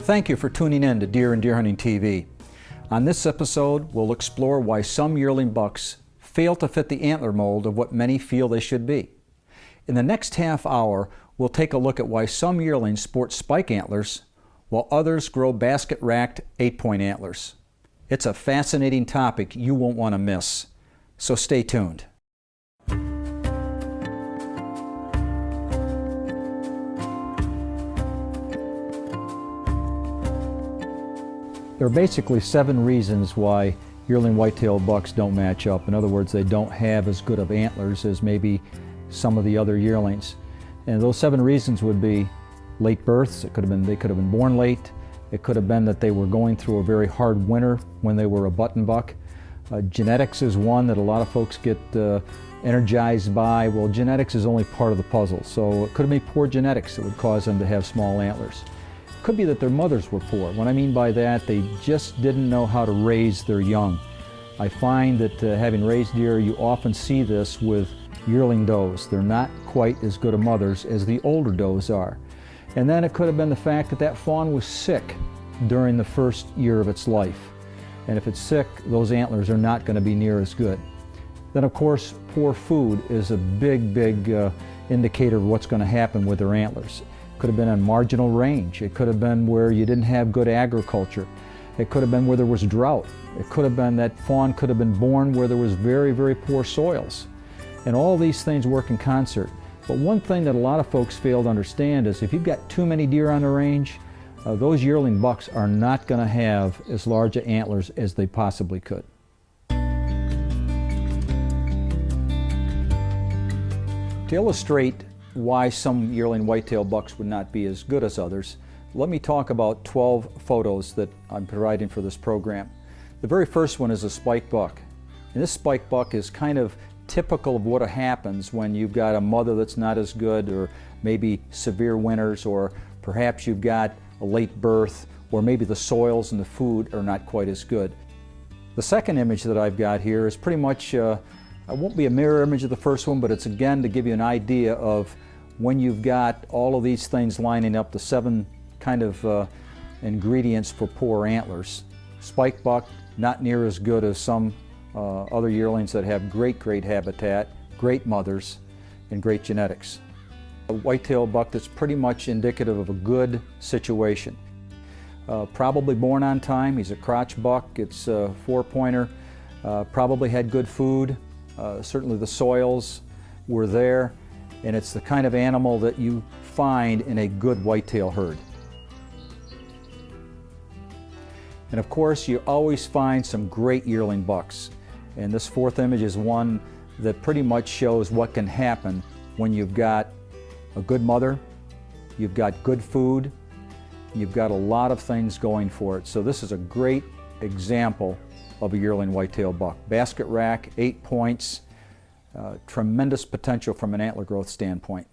Thank you for tuning in to Deer and Deer Hunting TV. On this episode, we'll explore why some yearling bucks fail to fit the antler mold of what many feel they should be. In the next half hour, we'll take a look at why some yearlings sport spike antlers while others grow basket-racked 8-point antlers. It's a fascinating topic you won't want to miss, so stay tuned. There are basically 7 reasons why yearling whitetail bucks don't match up. In other words, they don't have as good of antlers as maybe some of the other yearlings. And those 7 reasons would be late births. They could have been born late. It could have been that they were going through a very hard winter when they were a button buck. Genetics is one that a lot of folks get energized by. Well, genetics is only part of the puzzle. So it could have been poor genetics that would cause them to have small antlers. Could be that their mothers were poor. What I mean by that, they just didn't know how to raise their young. I find that having raised deer, you often see this with yearling does. They're not quite as good of mothers as the older does are. And then it could have been the fact that that fawn was sick during the first year of its life. And if it's sick, those antlers are not going to be near as good. Then of course, poor food is a big indicator of what's going to happen with their antlers. Could have been on marginal range. It could have been where you didn't have good agriculture. It could have been where there was drought. It could have been that fawn could have been born where there was very poor soils. And all these things work in concert. But one thing that a lot of folks fail to understand is if you've got too many deer on the range, those yearling bucks are not going to have as large antlers as they possibly could. To illustrate why some yearling whitetail bucks would not be as good as others, let me talk about 12 photos that I'm providing for this program. The very first one is a spike buck. And this spike buck is kind of typical of what happens when you've got a mother that's not as good, or maybe severe winters, or perhaps you've got a late birth, or maybe the soils and the food are not quite as good. The second image that I've got here is pretty much, it won't be a mirror image of the first one, but it's again to give you an idea of when you've got all of these things lining up, the 7 kind of ingredients for poor antlers. Spike buck, not near as good as some other yearlings that have great habitat, great mothers, and great genetics. A whitetail buck that's pretty much indicative of a good situation. Probably born on time. He's a crotch buck. It's a 4-pointer. Probably had good food. Certainly the soils were there. And it's the kind of animal that you find in a good whitetail herd. And of course, you always find some great yearling bucks. And this 4th image is one that pretty much shows what can happen when you've got a good mother, you've got good food, you've got a lot of things going for it. So this is a great example of a yearling whitetail buck. Basket rack, 8 points, tremendous potential from an antler growth standpoint.